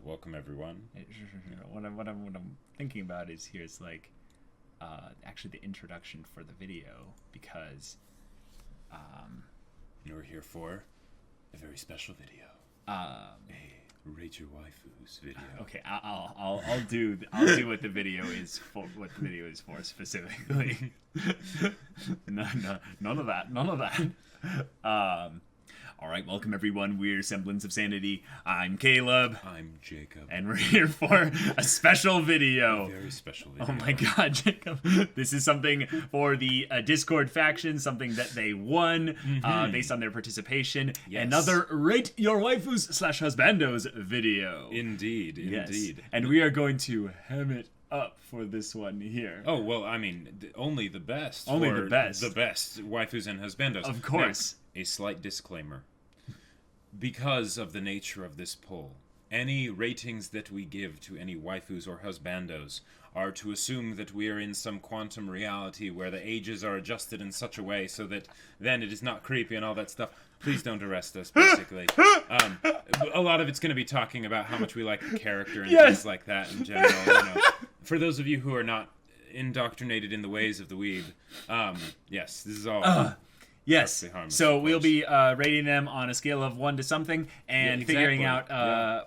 welcome everyone. What I'm thinking about is here's like actually the introduction for the video, because You're here for a very special video. A Rate Your Waifus video. Okay, I'll do what the video is for. What the video is for specifically. None of that. All right, welcome everyone. We're Semblance of Sanity. I'm Caleb. I'm Jacob. And we're here for a special video. A very special video. Oh my god, Jacob. This is something for the Discord faction, something that they won based on their participation. Yes. Another Rate Your Waifus /Husbandos video. Indeed. And we are going to hem it up for this one here. Oh, well, I mean, only the best. Only the best. The best waifus and husbandos. Of course. Now, a slight disclaimer. Because of the nature of this poll, any ratings that we give to any waifus or husbandos are to assume that we are in some quantum reality where the ages are adjusted in such a way so that then it is not creepy and all that stuff. Please don't arrest us, basically. A lot of it's going to be talking about how much we like the character and things like that in general. For those of you who are not indoctrinated in the ways of the weeb, yes, this is all... Yes, so we'll be rating them on a scale of 1 to something and figuring out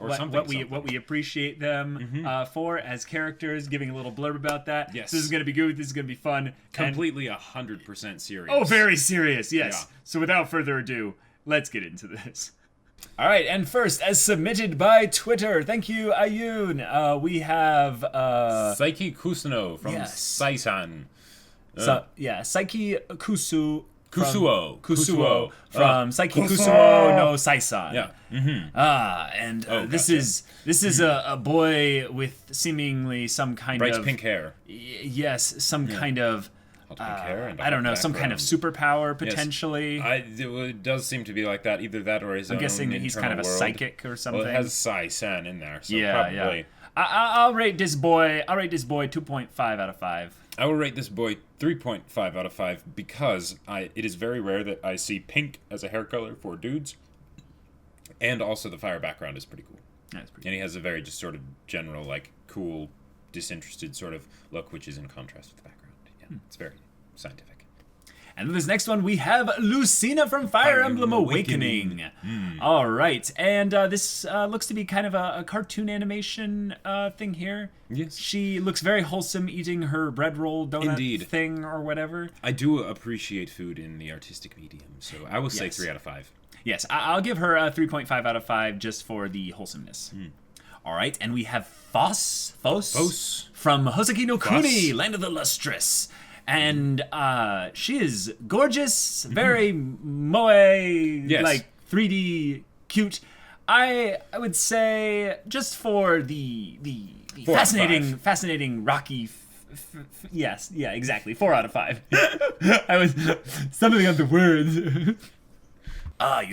what we appreciate them for as characters, giving a little blurb about that. Yes. So this is going to be good, this is going to be fun. Completely 100% serious. Oh, very serious, yes. Yeah. So without further ado, let's get into this. All right, and first, as submitted by Twitter, thank you, Ayun, we have... Saiki Kusuno from Saisan. Saiki Kusuo from Saiki Kusuo no Saisan. Yeah. This is a boy with seemingly some kind bright of pink hair. Yes, some kind of pink hair and I don't know, some kind of superpower Yes. potentially. It does seem to be like that. Either that or his own I'm guessing that he's kind of a world. psychic or something. Well, it has Sai-san in there, so probably. I'll rate this boy 2.5 out of 5. I will rate this boy 3.5 out of 5 because it is very rare that I see pink as a hair color for dudes. And also the fire background is pretty cool. That's pretty And he has a very just sort of general, like, cool, disinterested sort of look, which is in contrast with the background. Yeah, it's very scientific. And this next one, we have Lucina from Fire Emblem Awakening. All right, and this looks to be kind of a cartoon animation thing here. Yes. She looks very wholesome, eating her bread roll donut thing or whatever. I do appreciate food in the artistic medium, so I will say 3 out of 5. Yes, I'll give her a 3.5 out of 5 just for the wholesomeness. All right, and we have Foss from Hoseki no Kuni, Land of the Lustrous. And she is gorgeous, very moe, like 3D cute. I would say just for the fascinating Rocky. Exactly, 4 out of 5. I was stumbling on the words. You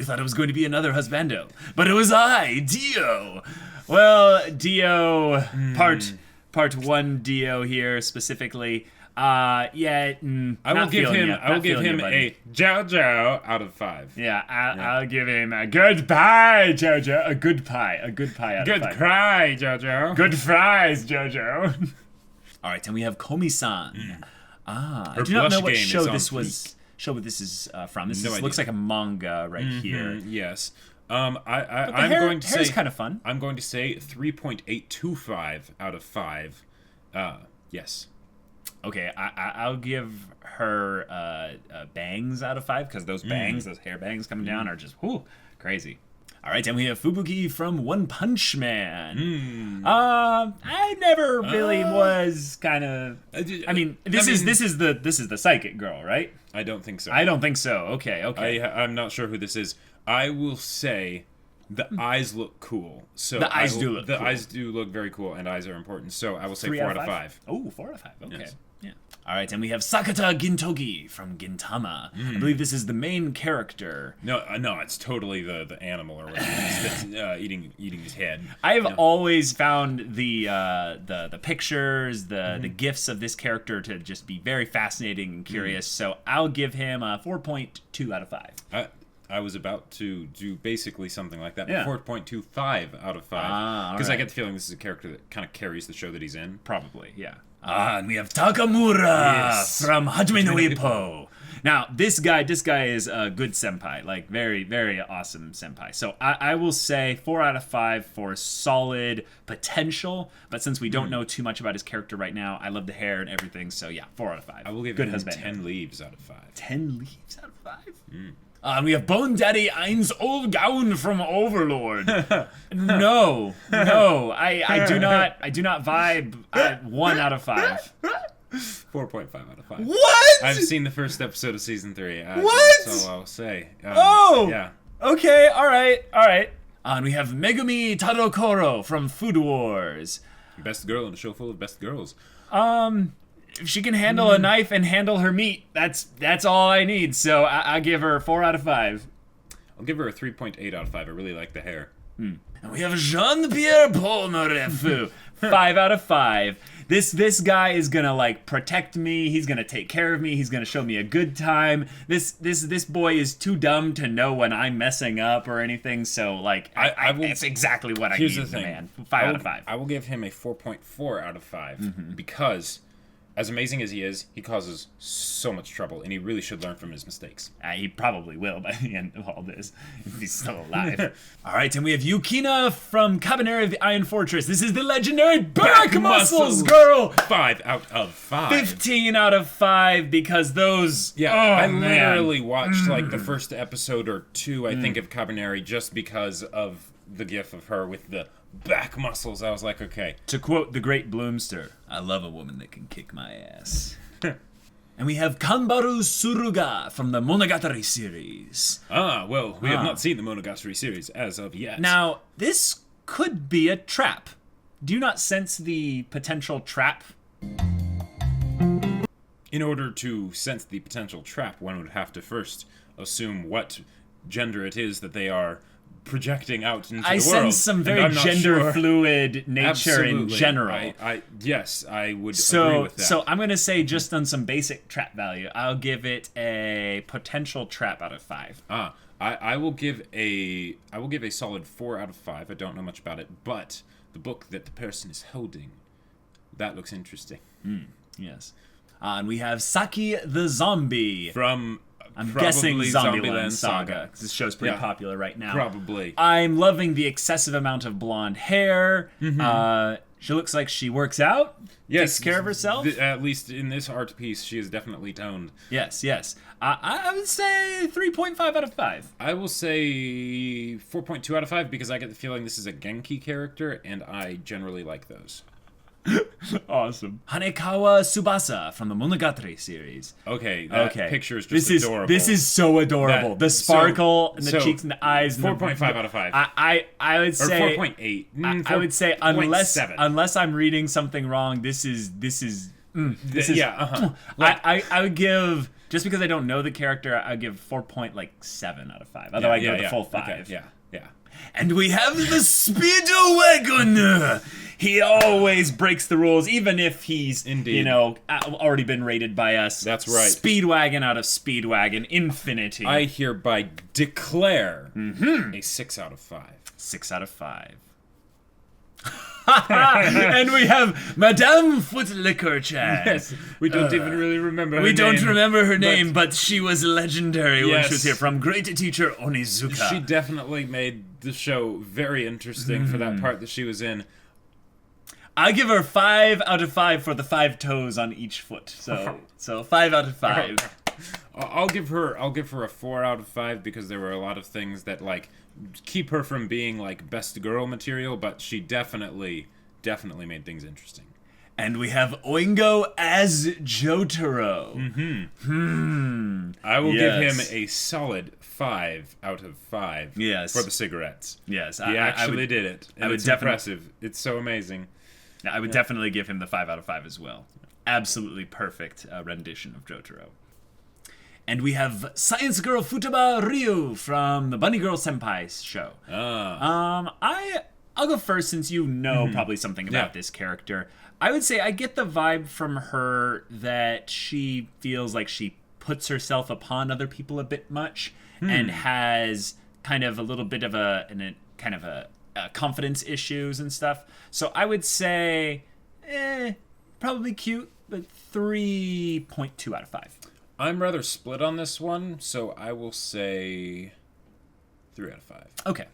thought it was going to be another husbando, but it was I, Dio. Well, Dio, part 1 Dio here specifically. I will give him a Jojo out of 5. I'll give him a good pie, Jojo. A good pie out of 5. Good cry, Jojo. Good fries, Jojo. All right, and we have Komi-san. I do not know what show this is from. This looks like a manga right here. Yes. I'm going to say hair's kind of fun. I'm going to say 3.825 out of 5. Yes. Okay, I'll give her bangs out of 5 because those bangs, those hair bangs coming down are just crazy. All right, and we have Fubuki from One Punch Man. I never really was kind of. I mean, this is the psychic girl, right? I don't think so. I don't think so. Okay. I'm not sure who this is. I will say the eyes look cool. So the eyes do look cool. Eyes do look very cool, and eyes are important. So I will say 4 out of 5. Oh, 4 out of 5. Okay. Yes. Yeah. All right, and we have Sakata Gintogi from Gintama. I believe this is the main character. No, it's totally the animal or whatever that's eating his head. I have always found the pictures, the gifs of this character to just be very fascinating and curious. So I'll give him a 4.2 out of 5. I was about to do basically something like that. Yeah. 4.25 out of 5. Ah, Because I alright. get the feeling this is a character that kind of carries the show that he's in. Probably, yeah. And we have Takamura Yes. from Hajime no Ippo. Now, this guy is a good senpai, like very, very awesome senpai. So I will say 4 out of 5 for solid potential. But since we don't know too much about his character right now, I love the hair and everything. So yeah, 4 out of 5. I will give good him husband. 10 leaves out of 5. 10 leaves out of 5? And we have Bone Daddy Ein's old gown from Overlord. No, I do not vibe at 1 out of 5. 4.5 out of 5. What? I've seen the first episode of season 3. What? That's all I'll say. Oh! Yeah. Okay, alright. And we have Megumi Tadokoro from Food Wars. Best girl in a show full of best girls. If she can handle a knife and handle her meat, that's all I need. So I give her 4 out of 5. I'll give her a 3.8 out of 5. I really like the hair. And we have Jean-Pierre Polnareff. 5 out of 5. This guy is gonna like protect me. He's gonna take care of me. He's gonna show me a good time. This boy is too dumb to know when I'm messing up or anything. So like, that's exactly what I need. Here's the thing. Man. 5 out of 5. I will give him a 4.4 out of 5 because, as amazing as he is, he causes so much trouble, and he really should learn from his mistakes. He probably will by the end of all this, if he's still alive. All right, and we have Yukina from Cabanera of the Iron Fortress. This is the legendary back muscles girl. 5 out of 5. 15 out of 5 because those. Yeah, oh, I man. literally watched like the first episode or 2, I think, of Cabaneri just because of the gif of her with the back muscles. I was like, okay. To quote the great Bloomster, I love a woman that can kick my ass. And we have Kanbaru Suruga from the Monogatari series. Well, we have not seen the Monogatari series as of yet. Now, this could be a trap. Do you not sense the potential trap? In order to sense the potential trap, one would have to first assume what gender it is that they are projecting out into the world. I sense some and very I'm not gender sure. fluid nature Absolutely. in general. Yes, I would agree So, with that. so I'm gonna say just on some basic trap value, I'll give it a potential trap out of 5. I will give a solid 4 out of 5. I don't know much about it, but the book that the person is holding, that looks interesting. Yes. And we have Saki the Zombie. From I'm probably guessing Zombieland Zombieland Saga. 'Cause this show's pretty Yeah. popular right now. Probably. I'm loving the excessive amount of blonde hair. She looks like she works out. Yes, Takes care of herself. At least in this art piece, she is definitely toned. Yes. I would say 3.5 out of 5. I will say 4.2 out of 5 because I get the feeling this is a Genki character, and I generally like those. Awesome. Hanekawa Tsubasa from the Monogatari series. Okay, that picture is just adorable. This is so adorable. The sparkle and the cheeks and the eyes. 4.5 out of 5. I would say 4.8. I would say unless 4.7. unless I'm reading something wrong, this is yeah. I would give, just because I don't know the character, I would give 4.7 out of 5. Although I go the full 5. Okay, yeah. And we have the Speedwagon. He always breaks the rules, even if he's, Indeed. already been rated by us. That's right. Speedwagon out of Speedwagon Infinity. I hereby declare a 6 out of 5. 6 out of 5. And we have Madame Footlicker-chan. Yes, we don't even really remember her We don't name, remember her name, but she was legendary when Yes. she was here, from great teacher Onizuka. She definitely made the show very interesting for that part that she was in. I give her 5 out of 5 for the 5 toes on each foot. So 5 out of 5. I'll give her a 4 out of 5 because there were a lot of things that like keep her from being like best girl material, but she definitely made things interesting. And we have Oingo as Jotaro. I will give him Yes. a solid 5 out of 5 Yes. for the cigarettes. Yes, He actually did it. And I would it's definitely- impressive. It's so amazing. I would definitely give him the 5 out of 5 as well. Absolutely perfect rendition of Jotaro. And we have Science Girl Futaba Ryu from the Bunny Girl Senpai show. I'll go first since you know probably something about this character. I would say I get the vibe from her that she feels like she puts herself upon other people a bit much and has kind of a little bit of a confidence issues and stuff. So I would say, probably cute, but 3.2 out of 5. I'm rather split on this one, so I will say 3 out of 5. Okay.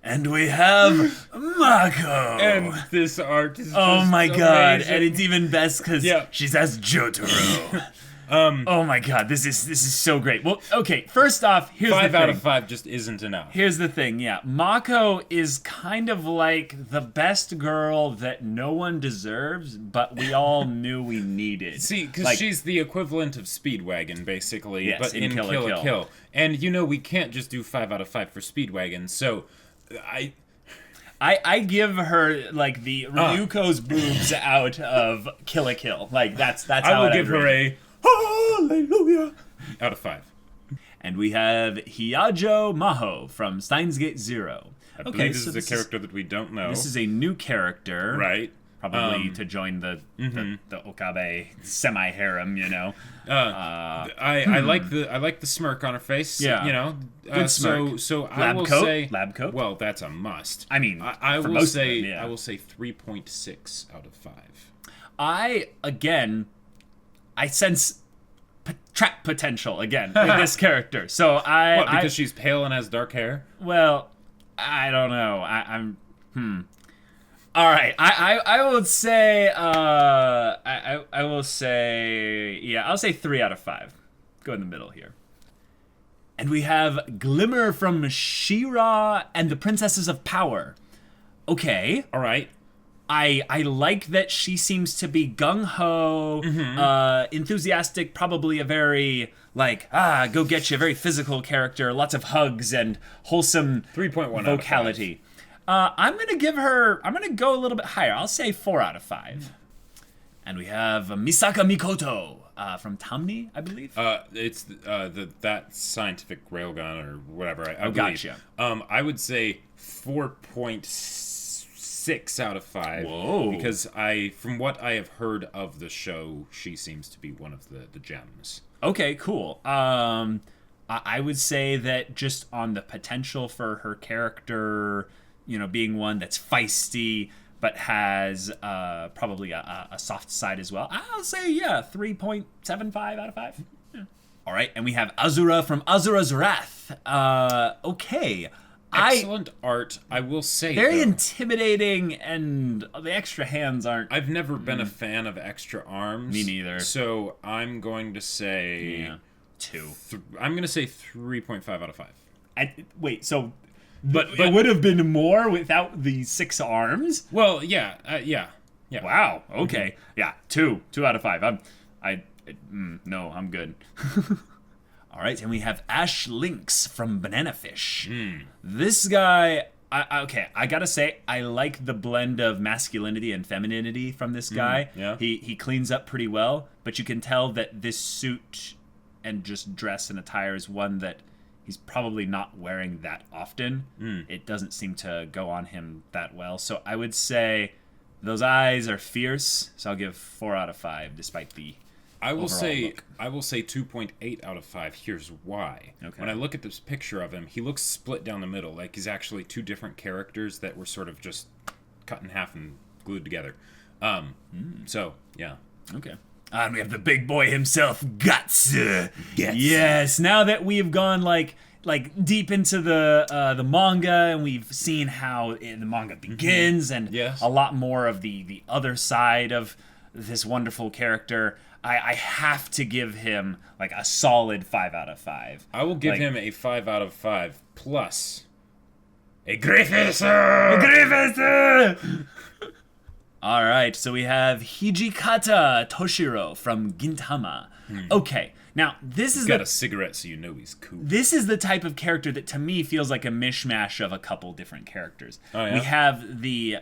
And we have Mako. And this art is oh just my god! amazing. And it's even best because she says Jotaro. Oh my god! This is so great. Well, okay. First off, here's 5 the thing. out of 5 just isn't enough. Here's the thing. Yeah, Mako is kind of like the best girl that no one deserves, but we all knew we needed. See, because she's the equivalent of Speedwagon, basically, Yes, but in Kill la Kill. And we can't just do 5 out of 5 for Speedwagon, so I give her like the Ryuko's boobs out of Kill la Kill. Like that's how I will give her a hallelujah out of 5. And we have Hyajo Maho from Steins Gate Zero. I believe this is a character that we don't know. This is a new character, right? Probably to join the Okabe semi-harem, I like the smirk on her face. Yeah, good smirk. So I will say lab coat. Well, that's a must. I mean, I will say 3.6 out of 5. I sense trap potential again with this character. So because she's pale and has dark hair. Well, I don't know. I'm. All right, I will say I will say I'll say 3 out of 5. Go in the middle here. And we have Glimmer from She-Ra and the Princesses of Power. Okay. All right. I like that she seems to be gung-ho, enthusiastic, probably a very, go get you, very physical character, lots of hugs and wholesome 3.1 vocality. I'm going to go a little bit higher. I'll say 4 out of 5. And we have Misaka Mikoto from Tamni, I believe. It's that scientific railgun or whatever, I believe. Gotcha. I would say 4.6 out of 5. Whoa. Because from what I have heard of the show, she seems to be one of the gems. Okay, cool. I would say that just on the potential for her character, being one that's feisty, but has probably a soft side as well. I'll say, 3.75 out of 5. Yeah. All right, and we have Azura from Azura's Wrath. Okay. Excellent art, I will say. Very intimidating, and the extra hands aren't... I've never been a fan of extra arms. Me neither. So I'm going to say... 2. I'm going to say 3.5 out of 5. Wait, so... But it would have been more without the 6 arms? Well, yeah. Wow, okay. Yeah, 2 out of 5. No, I'm good. All right, and we have Ash Lynx from Banana Fish. This guy, I gotta say, I like the blend of masculinity and femininity from this guy. Yeah. He cleans up pretty well, but you can tell that this suit and just dress and attire is one that he's probably not wearing that often. It doesn't seem to go on him that well. So I would say those eyes are fierce, so I'll give 4 out of 5, despite the I will say look. 2.8 out of 5. Here's why. Okay. When I look at this picture of him, he looks split down the middle, like he's actually 2 different characters that were sort of just cut in half and glued together. So yeah. Okay. And we have the big boy himself, Guts. Yes. Now that we've gone like deep into the manga, and we've seen how the manga begins, and a lot more of the other side of this wonderful character, I have to give him a solid 5 out of 5. I will give him a 5 out of 5 plus a Griffiths. All right, so we have Hijikata Toshiro from Gintama. Okay, now this is He's got a cigarette, so you know he's cool. This is the type of character that to me feels like a mishmash of a couple different characters. Oh, yeah? We have the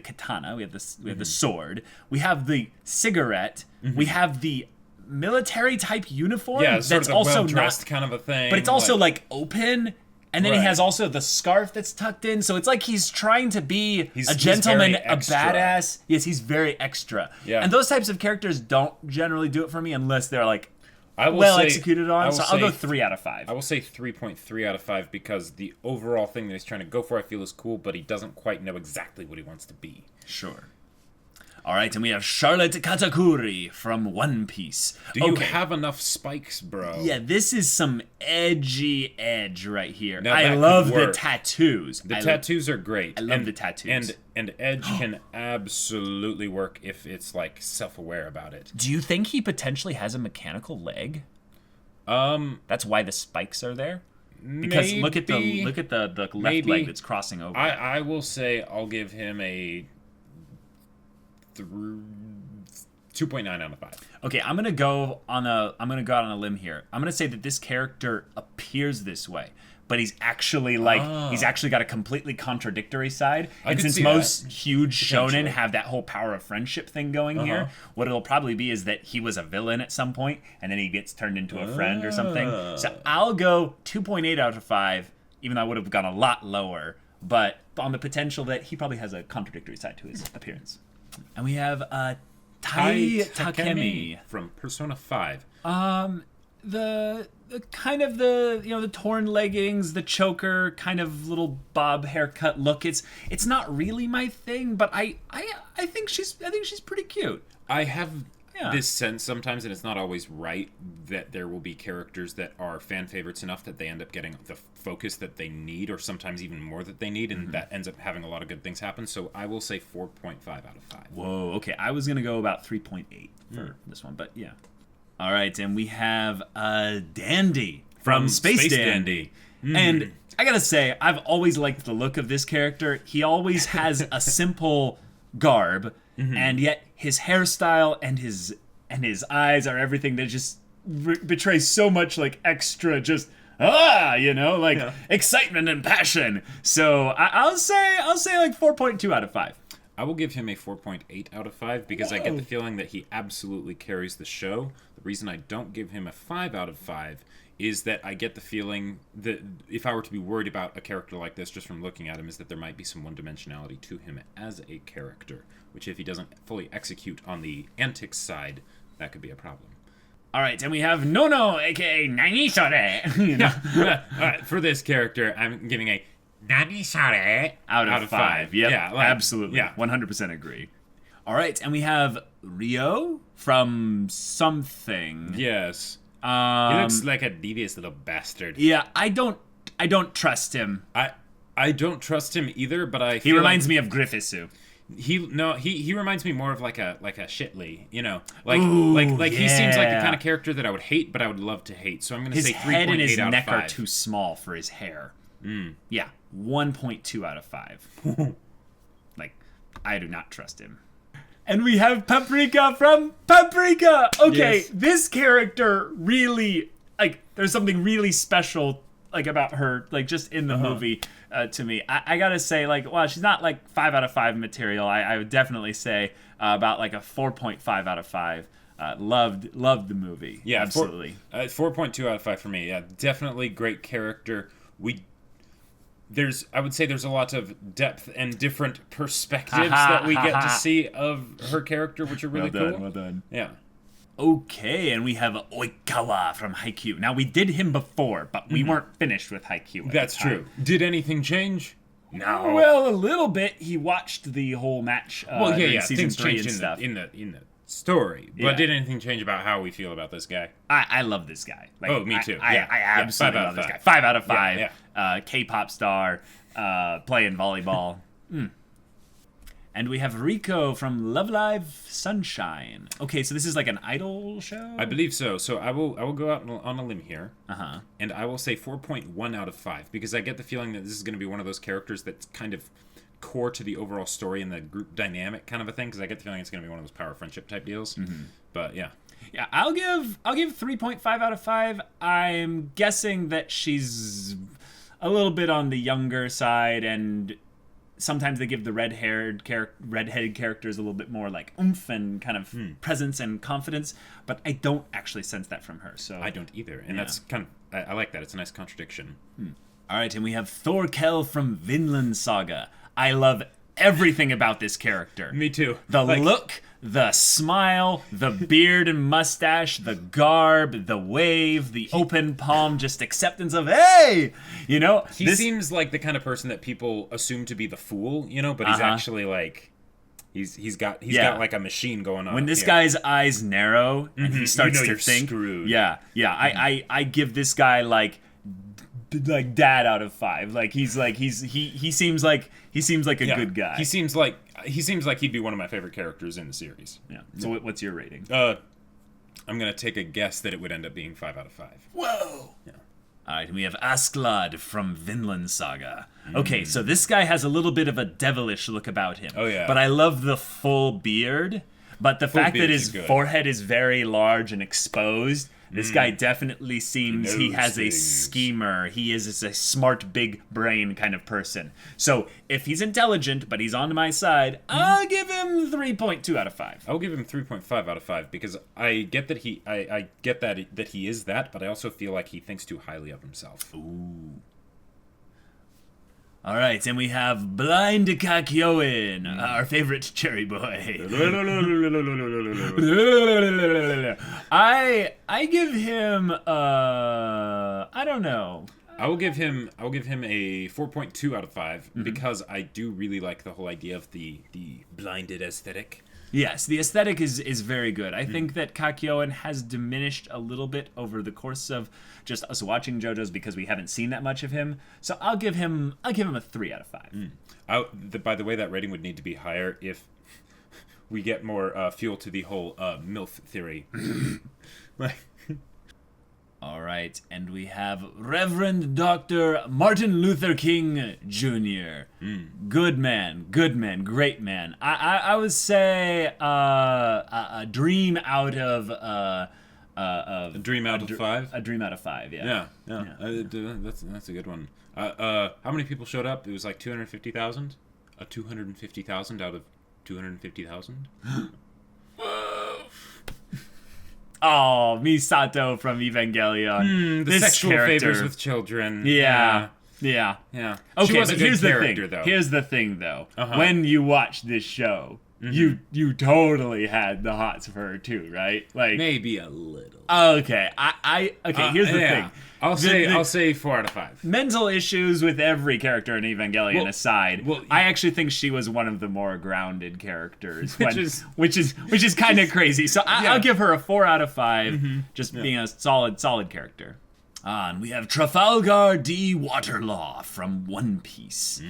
katana, we have the sword, we have the cigarette, we have the military type uniform. Yeah, sort that's of also well-dressed kind of a thing. but it's also open. And then he has also the scarf that's tucked in, so it's like he's trying to be a gentleman, a badass. Yes, he's very extra. Yeah. And those types of characters don't generally do it for me unless they're well executed on. So I'll go 3 out of 5. I will say 3.3 out of 5 because the overall thing that he's trying to go for I feel is cool, but he doesn't quite know exactly what he wants to be. Sure. All right, and we have Charlotte Katakuri from One Piece. Do you have enough spikes, bro? Yeah, this is some edgy edge right here. Now, I love the tattoos. The tattoos are great. I love the tattoos. And edge can absolutely work if it's like self-aware about it. Do you think he potentially has a mechanical leg? That's why the spikes are there. Because look at the left leg that's crossing over. I will say I'll give him a 2.9 out of 5. Okay, I'm gonna go out on a limb here. I'm gonna say that this character appears this way, but he's actually he's actually got a completely contradictory side. And since most huge shonen have that whole power of friendship thing going here, what it'll probably be is that he was a villain at some point, and then he gets turned into a friend or something. So I'll go 2.8 out of 5, even though I would have gone a lot lower, but on the potential that he probably has a contradictory side to his appearance. And we have Tai Takemi from Persona 5. The kind of the torn leggings, the choker, kind of little bob haircut look. It's not really my thing, but I think she's pretty cute. I have this sense sometimes, and it's not always right, that there will be characters that are fan favorites enough that they end up getting the focus that they need, or sometimes even more that they need, and that ends up having a lot of good things happen. So I will say 4.5 out of 5. Whoa, okay. I was gonna go about 3.8 for this one, but yeah. All right, and we have Dandy from Space Dandy. And I gotta say, I've always liked the look of this character. He always has a simple garb, and yet his hairstyle and his eyes are everything that just betrays so much like extra excitement and passion. So I'll say like 4.2 out of 5. I will give him a 4.8 out of 5 because I get the feeling that he absolutely carries the show. The reason I don't give him a 5 out of 5 is that I get the feeling that if I were to be worried about a character like this just from looking at him, is that there might be some one-dimensionality to him as a character, which if he doesn't fully execute on the antics side, that could be a problem. All right, and we have Nono, a.k.a. Nanisore. All right, for this character, I'm giving a Nanisore out of 5. Yep, yeah, absolutely. Yeah, 100% agree. All right, and we have Rio from something. Yes. He looks like a devious little bastard. Yeah, I don't trust him. I don't trust him either, but he reminds me of Griffisu. He reminds me more of like a Shitley, you know, like he seems like the kind of character that I would hate, but I would love to hate. So I'm going to say 3.8 out of 5. His head and his neck are too small for his hair. Yeah, 1.2 out of 5. Like, I do not trust him. And we have Paprika from Paprika. Okay, yes. This character really, like, there's something really special, like, about her, like, just in the movie to me. I gotta say, like, well, she's not, like, 5 out of 5 material. I would definitely say about, like, a 4.5 out of 5. Loved the movie. Yeah, absolutely. 4.2 out of 5 for me. Yeah, definitely great character. I would say there's a lot of depth and different perspectives that we get to see of her character, which are really cool. Well done. Yeah. Okay, and we have Oikawa from Haikyuu. Now, we did him before, but we weren't finished with Haikyuu. That's true. Did anything change? No. Well, a little bit. He watched the whole match. Season things 3 changed and stuff. in the story. But did anything change about how we feel about this guy? I love this guy. Like, me too. I absolutely love this guy. 5 out of 5. K-pop star, playing volleyball. And we have Rico from Love Live Sunshine. Okay, so this is like an idol show? I believe so. So I will go out on a limb here. And I will say 4.1 out of 5 because I get the feeling that this is going to be one of those characters that's kind of core to the overall story and the group dynamic kind of a thing, because I get the feeling it's going to be one of those power friendship type deals. But yeah, I'll give 3.5 out of 5. I'm guessing that she's a little bit on the younger side, and sometimes they give the redheaded characters a little bit more like oomph and kind of presence and confidence, but I don't actually sense that from her. So I don't either, and that's kind of I like that. It's a nice contradiction. All right, and we have Thorkel from Vinland Saga. I love everything about this character. Me too. The look, the smile, the beard and mustache, the garb, the wave, the open palm, just acceptance of, hey! You know? He seems like the kind of person that people assume to be the fool, you know, but he's actually like... He's got like a machine going on. When this guy's eyes narrow and he starts to you're think, screwed. I give this guy like dad out of 5. Like he seems like a good guy. He seems like he'd be one of my favorite characters in the series. Yeah. So what's your rating? I'm gonna take a guess that it would end up being 5 out of 5. Whoa. Yeah. All right, we have Asklad from Vinland Saga. Okay, so this guy has a little bit of a devilish look about him. Oh, yeah. But I love the full beard. But the fact that his forehead is very large and exposed, this guy definitely seems he has a schemer. He is a smart, big brain kind of person. So if he's intelligent, but he's on my side, I'll give him 3.2 out of 5. I'll give him 3.5 out of 5 because I get that I get that he is that, but I also feel like he thinks too highly of himself. Ooh. All right, and we have Blind Kakyoin, our favorite cherry boy. I give him I don't know. I will give him a 4.2 out of 5 because I do really like the whole idea of the blinded aesthetic. Yes, the aesthetic is very good. I think that Kakyoin has diminished a little bit over the course of just us watching JoJo's because we haven't seen that much of him. So I'll give him a 3 out of 5. By the way, that rating would need to be higher if we get more fuel to the whole MILF theory. All right, and we have Reverend Dr. Martin Luther King Jr. Good man, great man. I would say a dream out of a dream out of 5. A dream out of 5. Yeah. That's a good one. How many people showed up? It was like 250,000. 250,000 out of 250,000. Oh, Misato from Evangelion. The this sexual character. favors with children. Yeah. Okay, she was a good character, though. Here's the thing, though. When you watch this show, you totally had the hots for her too, right? Like maybe a little. Okay, here's the thing. I'll say 4 out of 5. Mental issues with every character in Evangelion aside, I actually think she was one of the more grounded characters, which is kind of crazy. So I'll give her a 4 out of 5, just being a solid character. And we have Trafalgar D. Waterlaw from One Piece.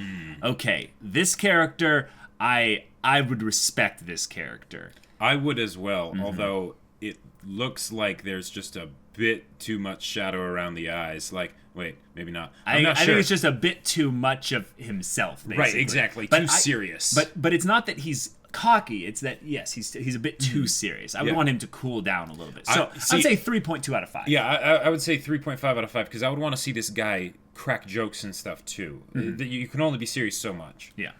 Okay, this character, I would respect this character. I would as well, although it looks like there's just a bit too much shadow around the eyes. Like, wait, maybe not. I'm not sure. I think it's just a bit too much of himself, basically. Right, exactly. Too serious. But it's not that he's cocky. It's that, yes, he's a bit too serious. I would want him to cool down a little bit. So I'd say 3.2 out of 5. Yeah, I would say 3.5 out of 5 because I would want to see this guy crack jokes and stuff too. You can only be serious so much. Yeah.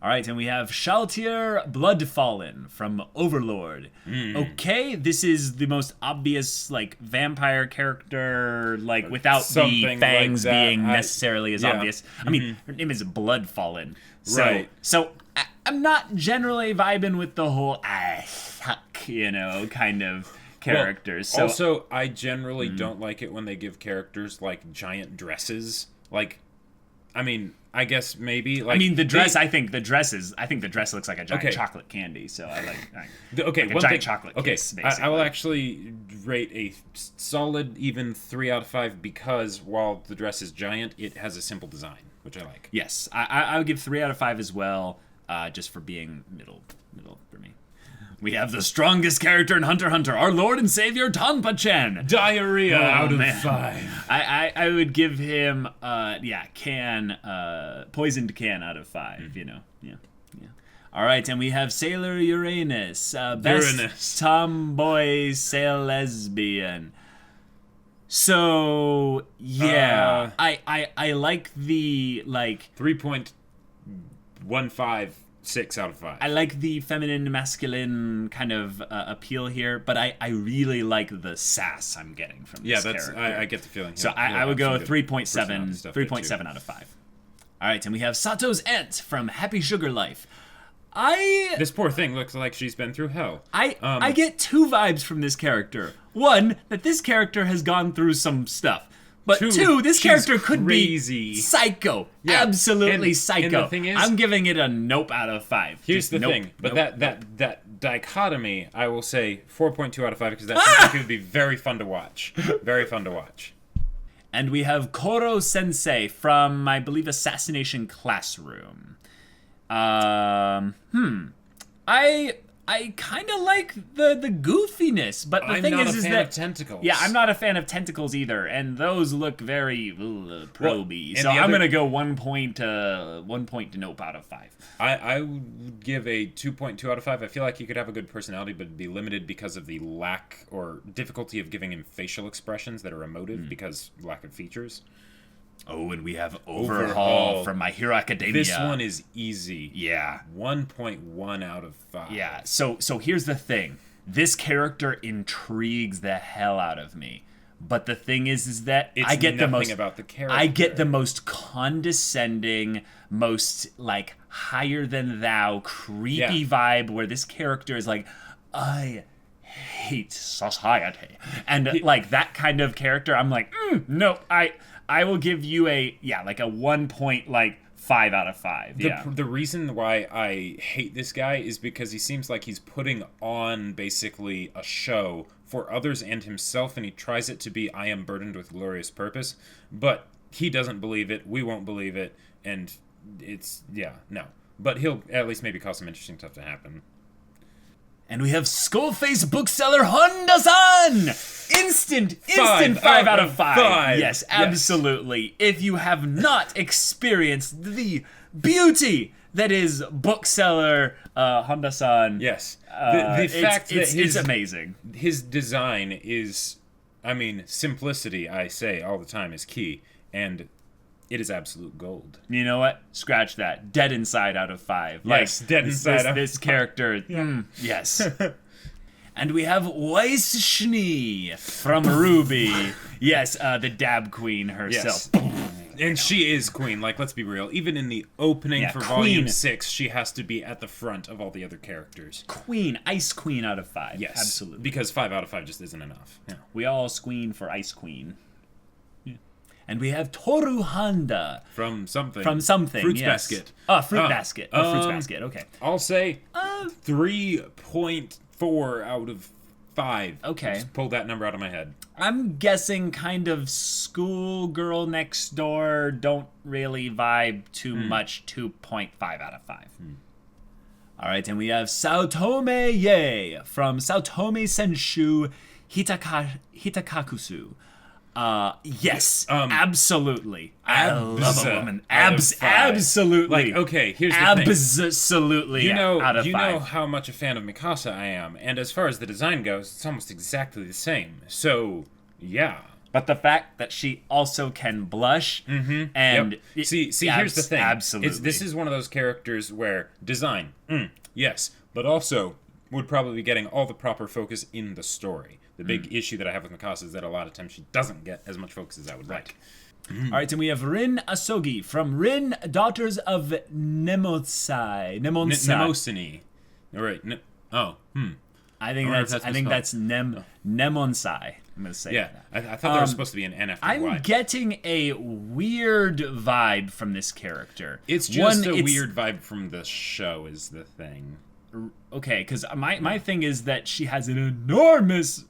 All right, and we have Shaltir Bloodfallen from Overlord. Okay, this is the most obvious, like, vampire character, like, without the fangs like being necessarily as obvious. I mean, her name is Bloodfallen. So I'm not generally vibing with the whole, suck, kind of characters. Well, also, I generally don't like it when they give characters, like, giant dresses. Like, I mean... I guess maybe like the dress. I think the dress looks like a giant chocolate candy. So I like a giant chocolate kiss. Basically, I will actually rate a solid even 3 out of 5 because while the dress is giant, it has a simple design, which I like. Yes, I would give 3 out of 5 as well, just for being middle for me. We have the strongest character in Hunter x Hunter, our Lord and Savior Tanpa-chan. Diarrhea out of 5. I would give him poisoned can out of 5. Yeah. All right, and we have Sailor Uranus, best tomboy sail lesbian. So I like the 3.156 out of 5. I like the feminine masculine kind of appeal here, but I really like the sass I'm getting from this character. I get the feeling. So I would go 3.7 out of 5. All right, and we have Sato's Aunt from Happy Sugar Life. This poor thing looks like she's been through hell. I get two vibes from this character. One, that this character has gone through some stuff. But two, this character could be psycho. Yeah. Absolutely psycho. And the thing is, I'm giving it a nope out of 5. Here's the thing. But that dichotomy, I will say 4.2 out of 5 because that seems like it would be very fun to watch. Very fun to watch. And we have Koro Sensei from, I believe, Assassination Classroom. I kind of like the goofiness, but the thing is that tentacles. Yeah, I'm not a fan of tentacles either, and those look very proby. So I'm gonna go 1 point to nope out of 5. I would give a 2.2 out of 5. I feel like he could have a good personality, but be limited because of the lack or difficulty of giving him facial expressions that are emotive because lack of features. Oh, and we have Overhaul from My Hero Academia. This one is easy. Yeah. 1.1 out of 5. Yeah, so here's the thing. This character intrigues the hell out of me. But the thing is that I get the most about the character. I get the most condescending, most like higher than thou, creepy vibe where this character is like, I hate society. And like that kind of character, I'm like, no, I will give you a 1.5 out of 5. The reason why I hate this guy is because he seems like he's putting on basically a show for others and himself, and he tries it to be, I am burdened with glorious purpose, but he doesn't believe it, we won't believe it, and it's, no. But he'll at least maybe cause some interesting stuff to happen. And we have Skullface bookseller Honda-san! Instant 5 out of 5. Yes, absolutely. If you have not experienced the beauty that is bookseller Honda-san, yes, the fact that it's amazing. His design is, simplicity. I say all the time is key, and it is absolute gold. You know what? Scratch that. Dead inside out of 5. Yes, dead inside. This character. Yes. And we have Waifus from Ruby. Yes, the dab queen herself. Yes. And she is queen. Like, let's be real. Even in the opening for Volume 6, she has to be at the front of all the other characters. Queen. Ice Queen out of 5. Yes. Absolutely. Because 5 out of 5 just isn't enough. Yeah. We all squeen for Ice Queen. Yeah. And we have Toru Honda. From something. Fruits Basket. Fruits Basket. Fruits Basket. Okay. I'll say 3.4 out of 5. Okay. I just pulled that number out of my head. I'm guessing kind of schoolgirl next door, don't really vibe too much, 2.5 out of 5. All right, and we have Saotome Ye from Saotome Senshu Hitakakusu. Yes, absolutely. I love a woman. Absolutely. Like, okay, here's the thing. Absolutely. Out of 5. You know how much a fan of Mikasa I am, and as far as the design goes, it's almost exactly the same. So, yeah. But the fact that she also can blush, and see, here's the thing. Absolutely, this is one of those characters where design, yes, but also would probably be getting all the proper focus in the story. The big issue that I have with Mikasa is that a lot of times she doesn't get as much focus as I would like. All right, and we have Rin Asogi from Rin, Daughters of Nemonsai. Nemosini. All right. I think that's Nemonsai. I'm gonna say. Yeah, I thought there was supposed to be an N after I'm Y. getting a weird vibe from this character. It's just a weird vibe from the show is the thing. Okay, because my thing is that she has an enormous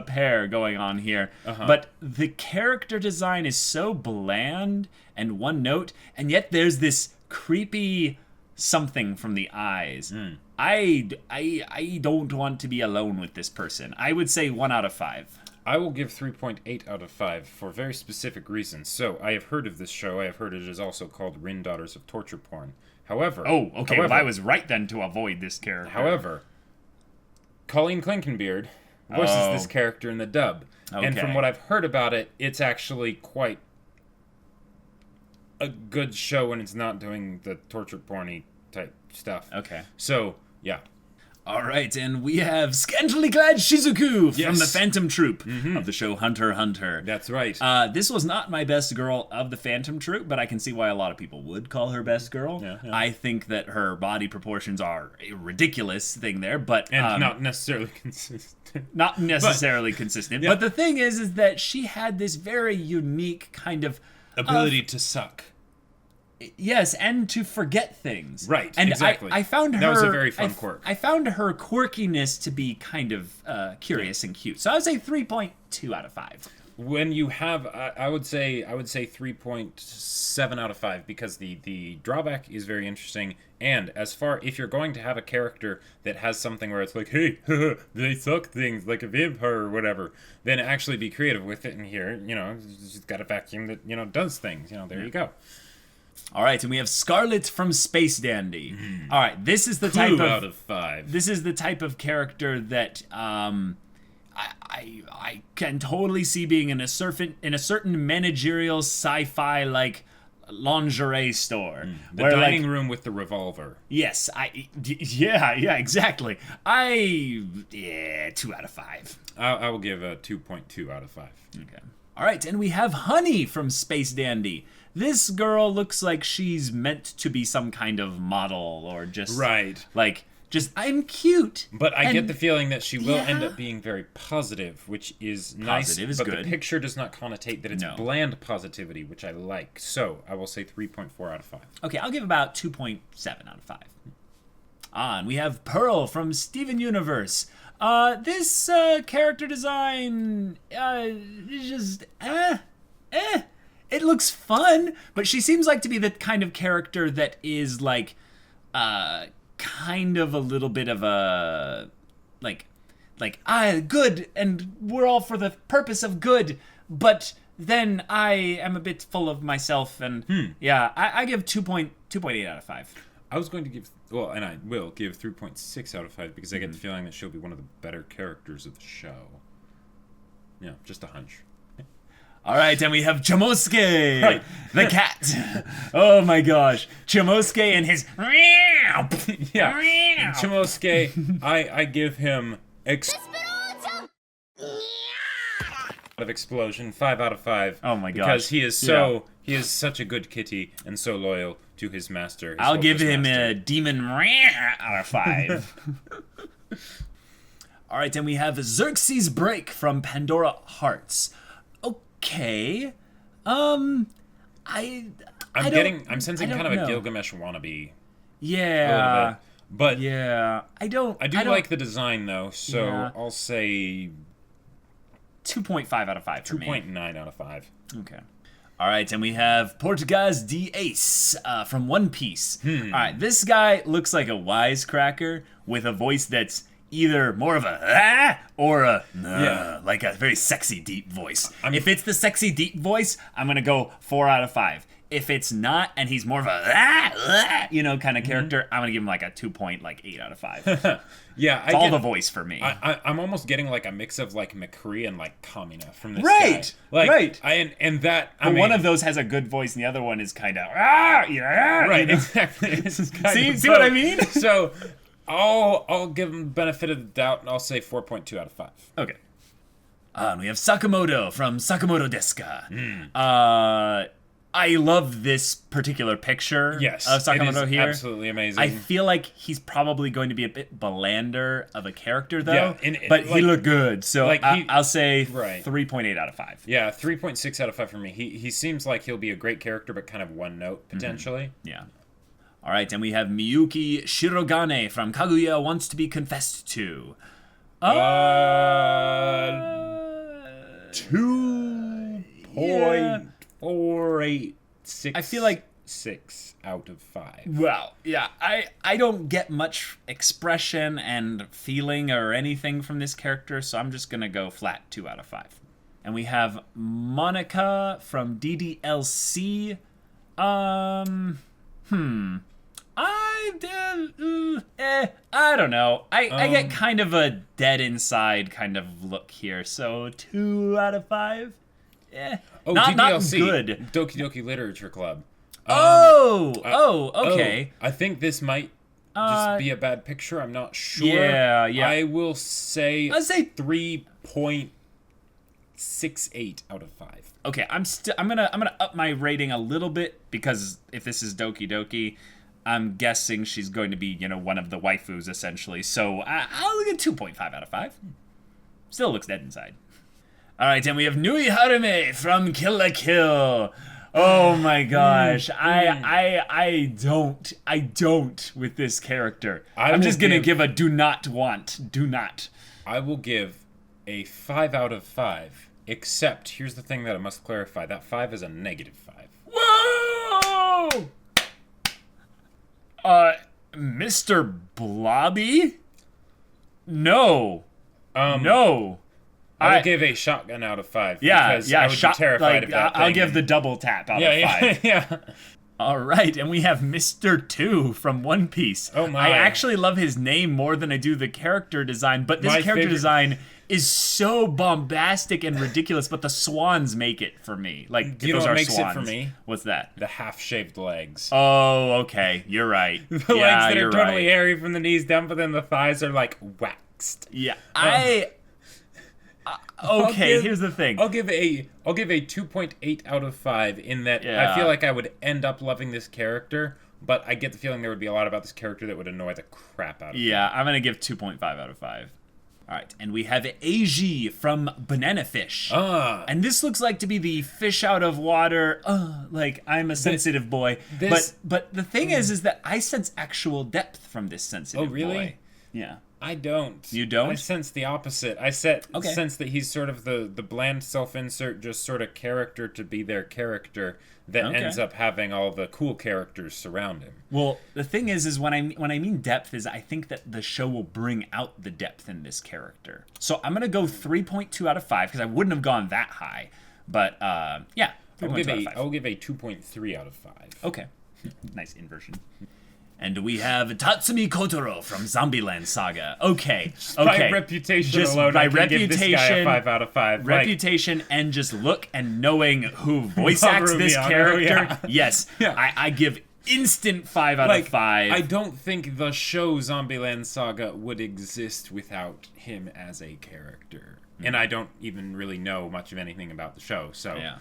pair going on here. But the character design is so bland and one note, and yet there's this creepy something from the eyes. I don't want to be alone with this person. I would say 1 out of 5. I will give 3.8 out of 5 for very specific reasons. So, I have heard of this show. I have heard it is also called Rin Daughters of Torture Porn. However... Oh, okay. Well, I was right then to avoid this character. However, Colleen Clinkenbeard voices this character in the dub. Okay. And from what I've heard about it, it's actually quite a good show when it's not doing the torture porny type stuff. Okay. So, yeah. All right, and we have scantily clad Shizuku from Yes. the Phantom Troupe of the show Hunter x Hunter. That's right. This was not my best girl of the Phantom Troupe, but I can see why a lot of people would call her best girl. Yeah. I think that her body proportions are a ridiculous thing there, but and not necessarily consistent. not necessarily consistent. Yeah. But the thing is that she had this very unique kind of Ability to suck. yes, and to forget things. Right, and exactly. I found her. That was a very fun quirk. I found her quirkiness to be kind of curious and cute. So I would say 3.2 out of 5. When you have, I would say 3.7 out of 5 because the drawback is very interesting. And if you're going to have a character that has something where it's like, hey, they suck things like a vampire or whatever, then actually be creative with it. And here, she's got a vacuum that does things. There you go. All right, and we have Scarlet from Space Dandy. All right, this is the type 2 of out of 5. This is the type of character that I can totally see being in a certain managerial sci-fi like lingerie store. The dining room with the revolver. Yes, yeah, exactly. 2 out of 5. I will give a 2.2 out of 5. Okay. All right, and we have Honey from Space Dandy. This girl looks like she's meant to be some kind of model or just Right. Just I'm cute. But I get the feeling that she will end Yeah. up being very positive, which is nice. Positive is but good. the picture does not connotate that it's No. bland positivity, which I like. So I will say 3.4 out of 5. Okay, I'll give about 2.7 out of 5. And we have Pearl from Steven Universe. This character design is just It looks fun, but she seems like to be the kind of character that is like kind of a little bit of a good, and we're all for the purpose of good, but then I am a bit full of myself, and I give 2.8 out of 5. I was going to give, and I will give 3.6 out of 5 because I get the feeling that she'll be one of the better characters of the show. Yeah, just a hunch. All right, and we have Chamosuke, Right. the cat. Oh my gosh, Chamosuke and his Yeah, Chamosuke, I give him of explosion 5 out of 5. Oh my gosh. Because he is such a good kitty and so loyal to his master. I'll give him a demon out of 5. All right, and we have Xerxes Break from Pandora Hearts. Okay, I'm sensing kind of a Gilgamesh wannabe. Yeah. A little bit. But yeah, I do like the design though, so Yeah. I'll say 2.5 out of 5 for me. 2.9 out of 5. Okay. All right, and we have Portugaz de Ace from One Piece. All right, this guy looks like a wisecracker with a voice that's either more of a or a like a very sexy deep voice. If it's the sexy deep voice, I'm gonna go 4 out of 5. If it's not, and he's more of a kind of character, I'm gonna give him like a 2.8 out of 5. Yeah, It's all the voice for me. I'm almost getting like a mix of like McCree and like Kamina from this Right, guy. Like, right. But one of those has a good voice, and the other one is kind of right. Exactly. This is kind of See what I mean? So I'll give him the benefit of the doubt, and I'll say 4.2 out of 5. Okay. And we have Sakamoto from Sakamoto Deska. I love this particular picture Yes, of Sakamoto it is here. absolutely amazing. I feel like he's probably going to be a bit blander of a character, though. Yeah, but he looked good, so I'll say Right. 3.8 out of 5. Yeah, 3.6 out of 5 for me. He seems like he'll be a great character, but kind of one note potentially. Yeah. All right, and we have Miyuki Shirogane from Kaguya Wants to Be Confessed To. 2.486. I feel like 6 out of 5. Well, yeah, I don't get much expression and feeling or anything from this character, so I'm just gonna go flat 2 out of 5. And we have Monica from DDLC. I don't know. I get kind of a dead inside kind of look here, so 2 out of 5. Not DDLC, good. Doki Doki Literature Club. Okay. I think this might just be a bad picture. I'm not sure. Yeah. I will say I'd say 3.68 out of 5. Okay, I'm gonna up my rating a little bit, because if this is Doki Doki, I'm guessing she's going to be, one of the waifus essentially. So I'll get 2.5 out of 5. Still looks dead inside. All right, and we have Nui Harume from Kill la Kill. Oh my gosh, I don't with this character. I'm just gonna give a do not. I will give a 5 out of 5. Except, here's the thing that I must clarify. That 5 is a negative 5. Whoa! Mr. Blobby? No. No. I will give a shotgun out of 5. Yeah, because I would be terrified of that I'll thing. give the double tap out of 5. Yeah. All right, and we have Mr. 2 from One Piece. Oh my. I actually love his name more than I do the character design, but this character design is so bombastic and ridiculous, but the swans make it for me. Like, you know those what are makes swans. it for me? What's that? The half-shaved legs. Oh, okay. You're right. The legs that are totally hairy from the knees down, but then the thighs are like waxed. Yeah. Here's the thing. I'll give a 2.8 out of 5 in that I feel like I would end up loving this character, but I get the feeling there would be a lot about this character that would annoy the crap out of me. Yeah, I'm going to give 2.5 out of 5. All right, and we have Eiji from Banana Fish. And this looks like to be the fish out of water. Like, I'm a sensitive boy. But the thing is that I sense actual depth from this sensitive boy. Oh, really? Yeah. I don't. You don't? I sense the opposite. I sense that he's sort of the bland self-insert, just sort of character to be their character that ends up having all the cool characters surround him. Well, the thing is when I mean depth is I think that the show will bring out the depth in this character. So I'm gonna go 3.2 out of 5 because I wouldn't have gone that high, but yeah, 3.2 out of 5. I'll give a 2.3 out of 5. Okay, nice inversion. And we have Tatsumi Kotaro from Zombieland Saga. Okay. By reputation alone, I can give this guy a 5 out of 5. Reputation and just look and knowing who voice acts this character. Yes. Yeah. I give instant 5 out of 5. I don't think the show Zombieland Saga would exist without him as a character. And I don't even really know much of anything about the show, so yeah.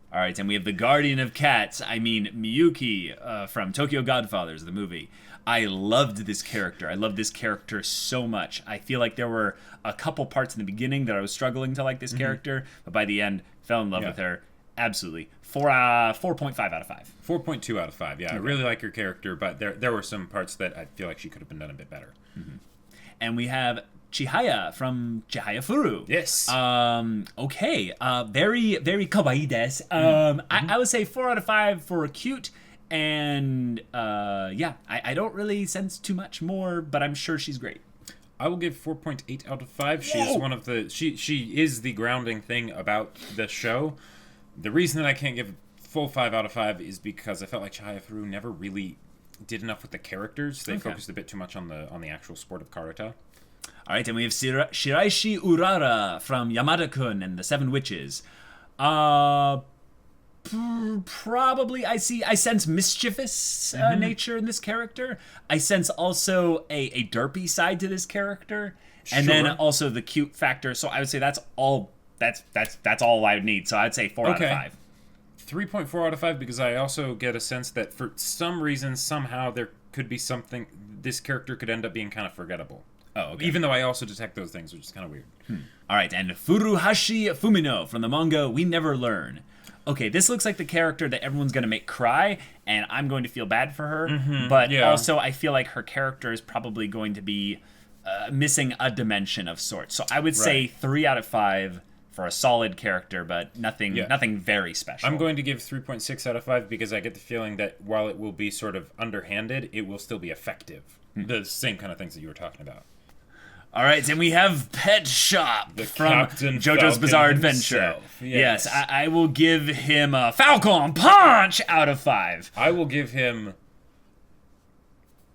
All right, and we have the Guardian of Cats. I mean, Miyuki from Tokyo Godfathers, the movie. I loved this character. I love this character so much. I feel like there were a couple parts in the beginning that I was struggling to like this character, but by the end, fell in love with her. Absolutely. 4.5 out of 5. 4.2 out of 5, yeah. Okay. I really like her character, but there were some parts that I feel like she could have been done a bit better. And we have Chihaya from Chihaya Furu. Yes. Okay. Very, very kawaii desu. I would say 4 out of 5 for cute. And I don't really sense too much more, but I'm sure she's great. I will give 4.8 out of 5. She is one of the she is the grounding thing about the show. The reason that I can't give full 5 out of 5 is because I felt like Chihaya Furu never really did enough with the characters. They focused a bit too much on the actual sport of karate. All right, and we have Shiraishi Urara from Yamada-kun and the Seven Witches. Probably, I sense mischievous nature in this character. I sense also a derpy side to this character, and then also the cute factor. So I would say that's all. That's all I would need. So I'd say 4 out of 5. 3.4 out of 5 because I also get a sense that for some reason, somehow there could be something. This character could end up being kind of forgettable. Oh, okay. Even though I also detect those things, which is kind of weird. All right, and Furuhashi Fumino from the manga We Never Learn. Okay, this looks like the character that everyone's going to make cry, and I'm going to feel bad for her. But also, I feel like her character is probably going to be missing a dimension of sorts. So I would say 3 out of 5 for a solid character, but nothing very special. I'm going to give 3.6 out of 5 because I get the feeling that while it will be sort of underhanded, it will still be effective. The same kind of things that you were talking about. All right, and we have Pet Shop from Captain JoJo's Falcon Bizarre himself. Adventure. Yes, I will give him a Falcon Punch out of 5. I will give him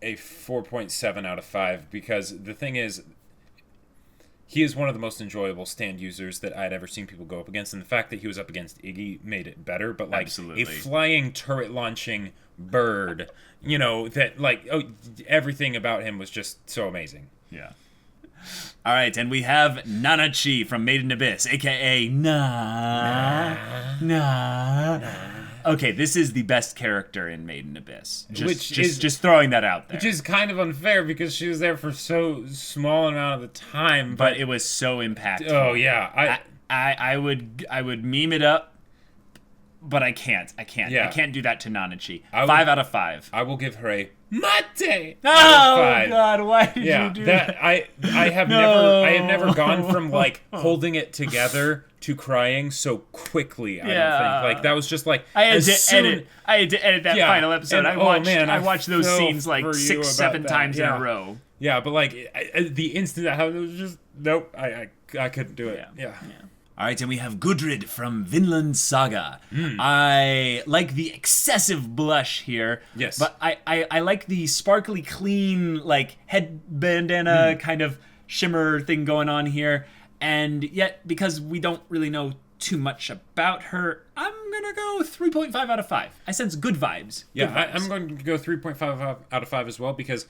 a 4.7 out of 5 because the thing is, he is one of the most enjoyable stand users that I'd ever seen people go up against, and the fact that he was up against Iggy made it better. But like Absolutely. a flying turret launching bird, that like everything about him was just so amazing. Yeah. All right, and we have Nanachi from Made in Abyss, aka Nah. Okay, this is the best character in Made in Abyss. Just throwing that out there. Which is kind of unfair because she was there for so small an amount of the time, but it was so impactful. Oh yeah, I would meme it up, but I can't. Yeah. I can't do that to Nanachi. 5 out of 5. I will give her a mate. Oh God, why did you do that? I have never gone from like holding it together to crying so quickly. I don't think like that was just like I had to edit that final episode. And, I watched those scenes like 6-7 times in a row. Yeah, but like the instant that happened, it was just nope. I couldn't do it. Yeah. All right, and we have Gudrid from Vinland Saga. I like the excessive blush here. Yes. But I like the sparkly, clean, like, head bandana kind of shimmer thing going on here. And yet, because we don't really know too much about her, I'm going to go 3.5 out of 5. I sense good vibes. Yeah, I'm going to go 3.5 out of 5 as well, because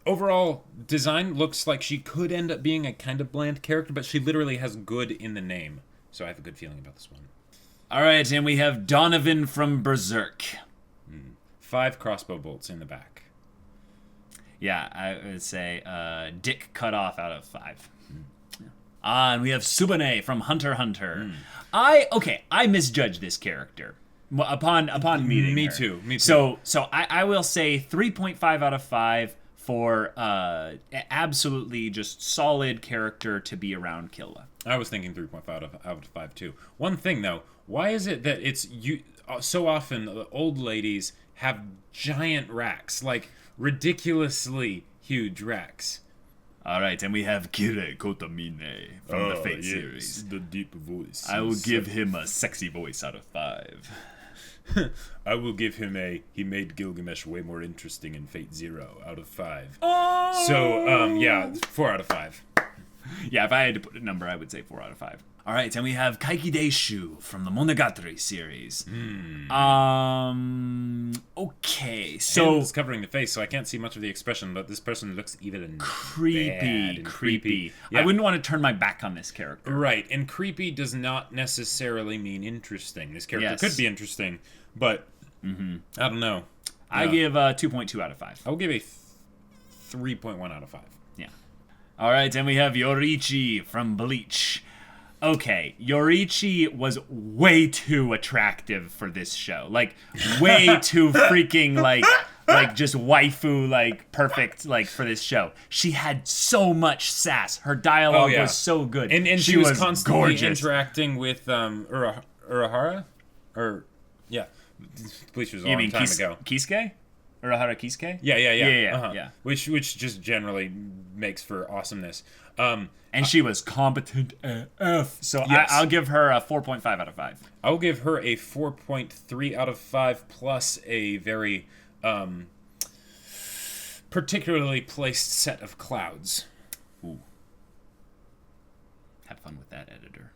overall design looks like she could end up being a kind of bland character, but she literally has good in the name. So I have a good feeling about this one. All right, and we have Donovan from Berserk. 5 crossbow bolts in the back. Yeah, I would say dick cut off out of 5. And we have Subane from Hunter x Hunter. I misjudged this character upon meeting her. Me too. So I will say 3.5 out of 5 for absolutely just solid character to be around Killa. I was thinking 3.5 out of 5 too. One thing though, why is it that so often the old ladies have giant racks, like ridiculously huge racks? All right, and we have Kire Kotamine from the Fate series. The deep voice. I will give him a sexy voice out of 5. I will give him he made Gilgamesh way more interesting in Fate Zero out of 5. Oh! So, 4 out of 5. Yeah, if I had to put a number, I would say 4 out of 5. All right, and we have Kaiki Deishu from the Monogatari series. Okay, so it's covering the face, so I can't see much of the expression, but this person looks even creepy. Yeah. I wouldn't want to turn my back on this character. Right, and creepy does not necessarily mean interesting. This character could be interesting, but I don't know. I give 2.2 out of 5. I will give a 3.1 out of 5. Yeah. All right, and we have Yoriichi from Bleach. Okay, Yoriichi was way too attractive for this show. Like, way too freaking, like just waifu, like, perfect, like, for this show. She had so much sass. Her dialogue was so good. And she was constantly interacting with Urahara? Bleach was a long time ago. Kisuke? Urahara Kisuke? Yeah. Which just generally makes for awesomeness. And she was competent AF. So yes. I'll give her a 4.5 out of 5. I'll give her a 4.3 out of 5 plus a very particularly placed set of clouds. Ooh. Have fun with that, editor.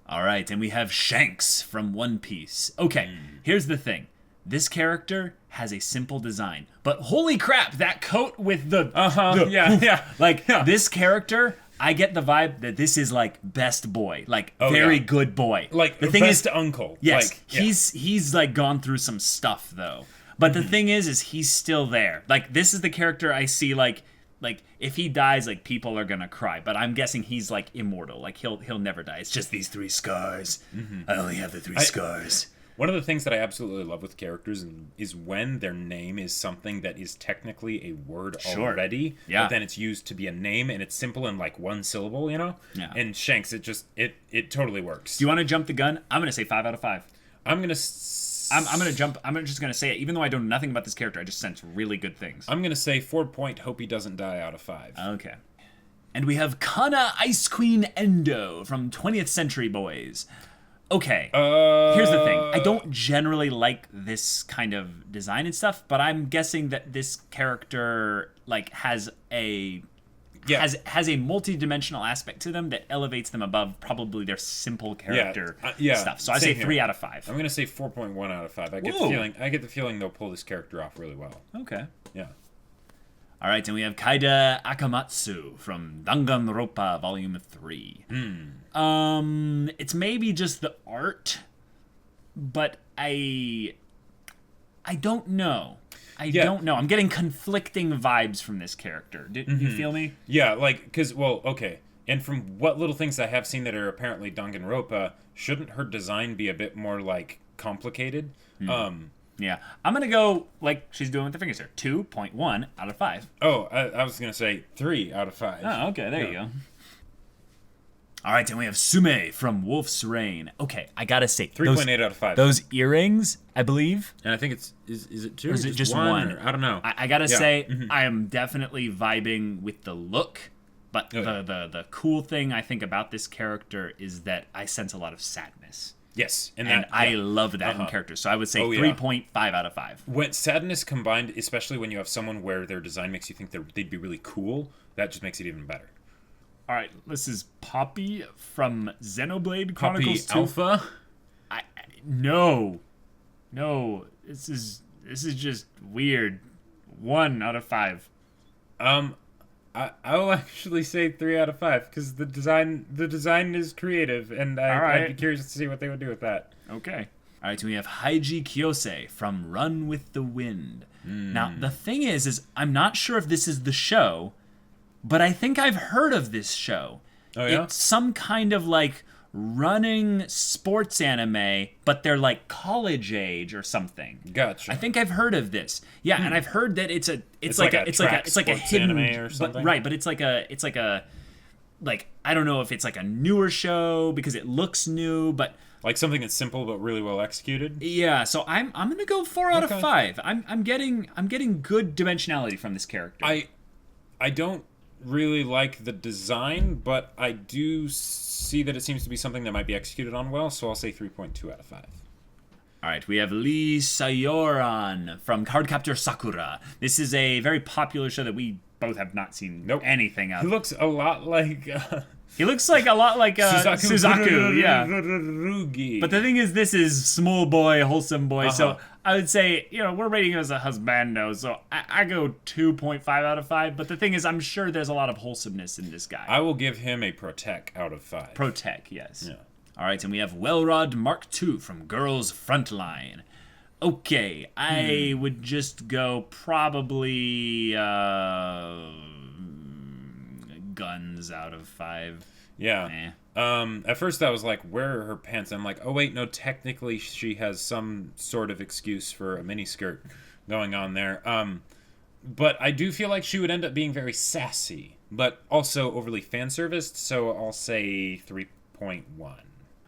All right, and we have Shanks from One Piece. Okay, here's the thing. This character has a simple design, but holy crap, that coat with the this character, I get the vibe that this is like best boy, like very good boy. Like the thing best is uncle. Yes, like, he's like gone through some stuff though. But the thing is he's still there. Like this is the character I see like if he dies, like people are gonna cry. But I'm guessing he's like immortal. Like he'll never die. It's just these 3 scars. I only have the 3 scars. One of the things that I absolutely love with characters is when their name is something that is technically a word already, but then it's used to be a name and it's simple and like 1 syllable, you know? Yeah. And Shanks, it totally works. Do you want to jump the gun? I'm gonna say 5 out of 5. I'm gonna jump. I'm just gonna say it, even though I know nothing about this character. I just sense really good things. I'm gonna say 4 hope he doesn't die out of 5. Okay. And we have Kana Ice Queen Endo from 20th Century Boys. Okay, here's the thing. I don't generally like this kind of design and stuff, but I'm guessing that this character like has a has a multi-dimensional aspect to them that elevates them above probably their simple character stuff. So I say 3 out of 5. I'm gonna say 4.1 out of 5. I get the feeling they'll pull this character off really well. Okay. Yeah. All right, and we have Kaida Akamatsu from Danganronpa Volume 3. It's maybe just the art, but I don't know. I don't know. I'm getting conflicting vibes from this character. You feel me? Yeah, okay. And from what little things I have seen that are apparently Danganronpa, shouldn't her design be a bit more, complicated? Yeah. I'm going to go, like she's doing with the fingers here, 2.1 out of 5. Oh, I was going to say 3 out of 5. Oh, okay. There you go. All right, and we have Sume from Wolf's Rain. Okay, I gotta say, 3.8 out of 5. Those earrings, I believe. And I think is it 2 or is it just one? I don't know. I gotta say, I am definitely vibing with the look, but the cool thing I think about this character is that I sense a lot of sadness. Yes, and I love that in characters. So I would say 3.5 out of 5. When sadness combined, especially when you have someone where their design makes you think they'd be really cool, that just makes it even better. All right, this is Poppy from Xenoblade Chronicles 2. Poppy Alpha? No, this is just weird. 1 out of 5. I'll actually say 3 out of 5 because the design is creative, and I'd be curious to see what they would do with that. Okay. All right, so we have Haiji Kiyose from Run with the Wind. Now, the thing is I'm not sure if this is the show, but I think I've heard of this show. Oh, yeah? It's some kind of, running sports anime, but they're, college age or something. Gotcha. I think I've heard of this. Yeah, and I've heard that it's like a hidden anime or something. But it's like a I don't know if it's like a newer show because it looks new, but like something that's simple but really well executed. Yeah, so I'm gonna go 4 out of 5. I'm getting good dimensionality from this character. I don't really like the design, but I do see that it seems to be something that might be executed on well, so I'll say 3.2 out of 5. All right, we have Lee Sayoran from Cardcaptor Sakura. This is a very popular show that we both have not seen anything of. He looks a lot like... He looks like a lot like Suzaku, yeah. Rugi. But the thing is, this is small boy, wholesome boy, so I would say, we're rating him as a husbando, so I go 2.5 out of 5, but the thing is, I'm sure there's a lot of wholesomeness in this guy. I will give him a Protec out of 5. Protec, yes. Yeah. All right, and we have Wellrod Mark II from Girls Frontline. Okay, I would just go probably guns out of 5. Yeah. At first I was like, where are her pants? I'm like, oh wait, no, technically she has some sort of excuse for a miniskirt going on there. But I do feel like she would end up being very sassy, but also overly fan-serviced, so I'll say 3.1. All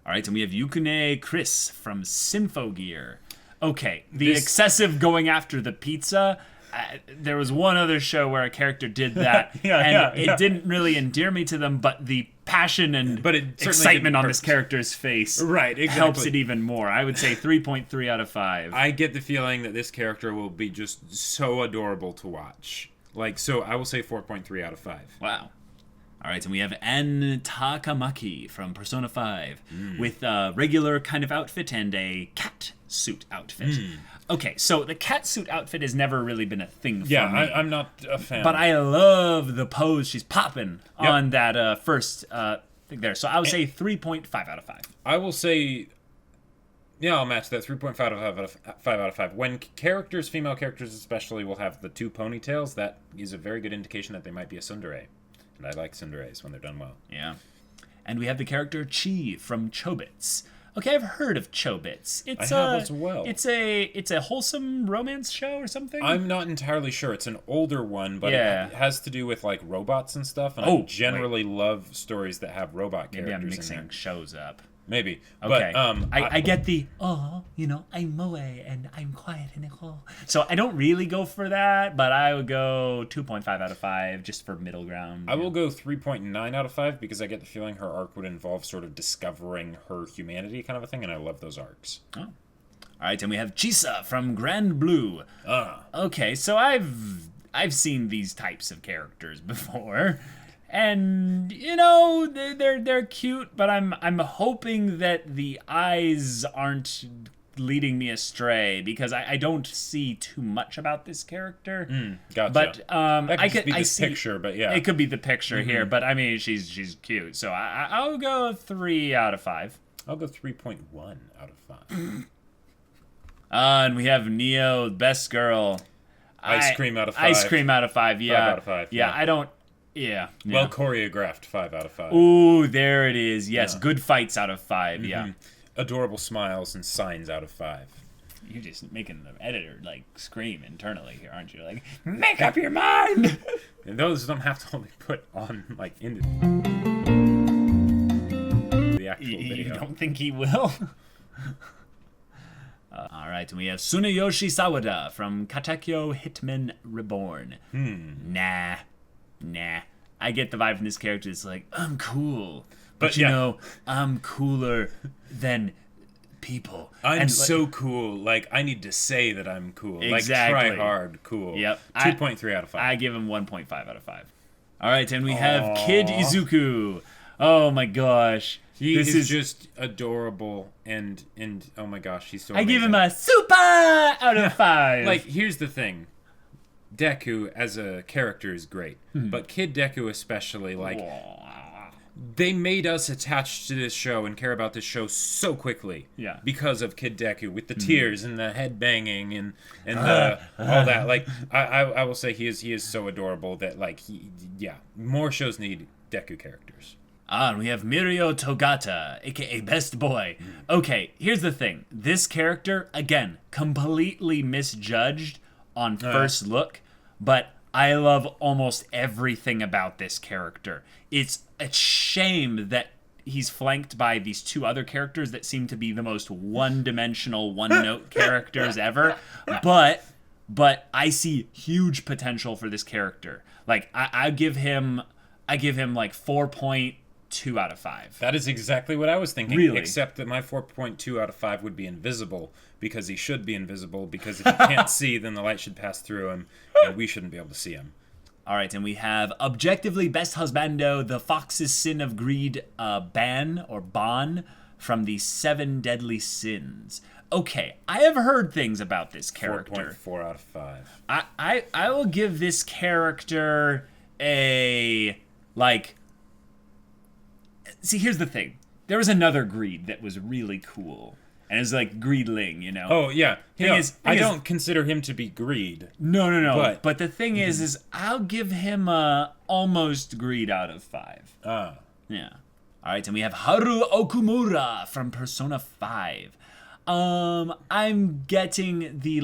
right, and we have Yukune Chris from Symphogear. Okay, the excessive going after the pizza... there was one other show where a character did that, it didn't really endear me to them, but the passion and excitement on this character's face helps it even more. I would say 3.3 out of 5. I get the feeling that this character will be just so adorable to watch. So I will say 4.3 out of 5. Wow. All right, and we have N Takamaki from Persona 5 with a regular kind of outfit and a cat suit outfit. Okay, so the cat suit outfit has never really been a thing for me. Yeah, I'm not a fan. But I love the pose she's popping on that first thing there. So I would say 3.5 out of 5. I will say, I'll match that 3.5 out of 5. When characters, female characters especially, will have the 2 ponytails, that is a very good indication that they might be a tsundere. And I like tsunderes when they're done well. Yeah. And we have the character Chi from Chobits. Okay, I've heard of Chobits. I have as well. It's a wholesome romance show or something? I'm not entirely sure. It's an older one, but it has to do with robots and stuff. And I generally love stories that have robot characters. Maybe I'm mixing shows up. Maybe. Okay. But, I get the, I'm moe and I'm quiet and cool. So I don't really go for that, but I would go 2.5 out of 5 just for middle ground. I will go 3.9 out of 5 because I get the feeling her arc would involve sort of discovering her humanity kind of a thing, and I love those arcs. Oh. All right, and we have Chisa from Grand Blue. Okay, so I've seen these types of characters before. And they're cute, but I'm hoping that the eyes aren't leading me astray, because I don't see too much about this character. Gotcha. But I see picture, but yeah, it could be the picture here. But I mean, she's cute, so I'll go 3 out of 5. I'll go 3.1 out of 5. And we have Neo, best girl. Ice cream out of 5. Ice cream out of 5. Yeah. 5 out of 5. Yeah, I don't. Yeah. Well choreographed, 5 out of 5. Ooh, there it is. Yes, good fights out of 5. Yeah. Adorable smiles and signs out of 5. You're just making the editor scream internally here, aren't you? Like, make up your mind. And those don't have to only put on in the actual video. You don't think he will? All right, and we have Tsuneyoshi Sawada from Katekyo Hitman Reborn. Nah. I get the vibe from this character. It's like, I'm cool. But I'm cooler than people. I'm so cool. I need to say that I'm cool. Exactly. Try hard, cool. Yep. 2.3 out of 5. I give him 1.5 out of 5. All right, and we have Kid Izuku. Oh my gosh. This is just adorable, and oh my gosh, he's so amazing. I give him a super out of 5. Here's the thing. Deku as a character is great, but Kid Deku especially, they made us attached to this show and care about this show so quickly. Yeah. Because of Kid Deku, with the tears and the head banging and all that. I will say he is so adorable that more shows need Deku characters. And we have Mirio Togata, aka Best Boy. Okay, here's the thing. This character, again, completely misjudged on first look, but I love almost everything about this character. It's a shame that he's flanked by these 2 other characters that seem to be the most one-dimensional, one-note characters ever. But I see huge potential for this character. I give him 4.2 out of 5. That is exactly what I was thinking. Really? Except that my 4.2 out of 5 would be invisible, because he should be invisible, because if he can't see, then the light should pass through him, and we shouldn't be able to see him. All right, and we have objectively best husbando, the Fox's Sin of Greed, Ban from the 7 Deadly Sins. Okay, I have heard things about this character. 4.4 out of 5. I will give this character a See, here's the thing. There was another Greed that was really cool. And it's Greedling, Oh, yeah. I don't consider him to be Greed. No. But the thing is I'll give him a almost Greed out of 5. Yeah. All right, and we have Haru Okumura from Persona 5. I'm getting the,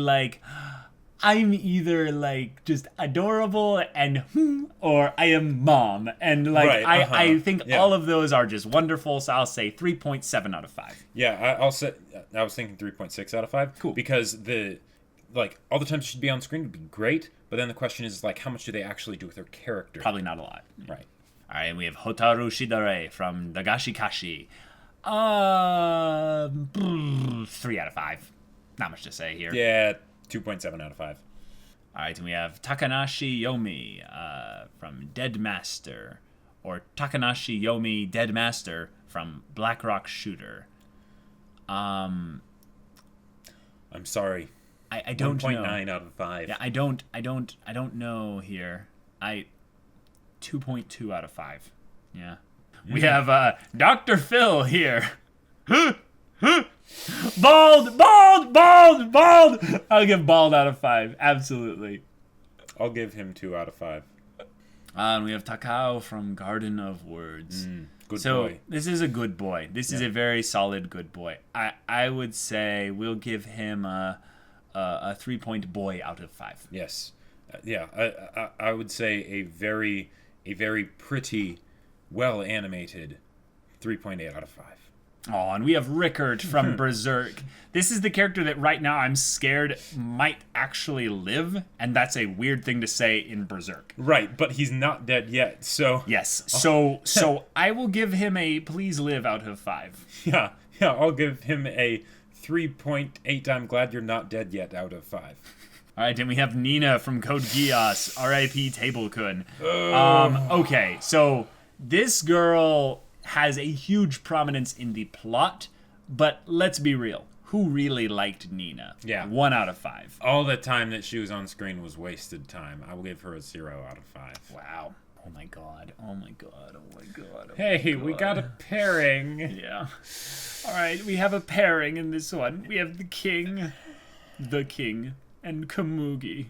I'm either, just adorable and or I am mom. And, I think all of those are just wonderful, so I'll say 3.7 out of 5. Yeah, I'll say, I was thinking 3.6 out of 5. Cool. Because all the times she should be on screen would be great, but then the question is, how much do they actually do with her character? Probably not a lot. Right. All right, and we have Hotaru Shidare from Dagashi Kashi. 3 out of 5. Not much to say here. Yeah, 2.7 out of 5. All right, and we have Takanashi Yomi from Dead Master, or Takanashi Yomi Dead Master from Black Rock Shooter. I'm sorry. I don't know. 1.9 out of 5. Yeah, I don't know here. 2.2 out of 5. Yeah. We have Dr. Phil here. Bald! I'll give bald out of 5. Absolutely. I'll give him 2 out of 5. And we have Takao from Garden of Words. Good boy. This is a good boy. This is a very solid good boy. I would say we'll give him a 3-point boy out of 5. Yes. I would say a very pretty, well animated 3.8 out of 5. Oh, and we have Rickert from Berserk. This is the character that right now I'm scared might actually live, and that's a weird thing to say in Berserk. Right, but he's not dead yet, so... Yes, so I will give him a please live out of 5. Yeah, I'll give him a 3.8 I'm glad you're not dead yet out of 5. All right, then we have Nina from Code Geass, R.I.P. Tablecun. Okay, so this girl has a huge prominence in the plot, but let's be real. Who really liked Nina? Yeah. 1 out of 5. All the time that she was on screen was wasted time. I will give her a 0 out of 5. Wow. Oh my god. Oh my god. Oh my god. Oh Hey, my god. we got a pairing. Yeah. All right, we have a pairing in this one. We have the king, and Kamugi.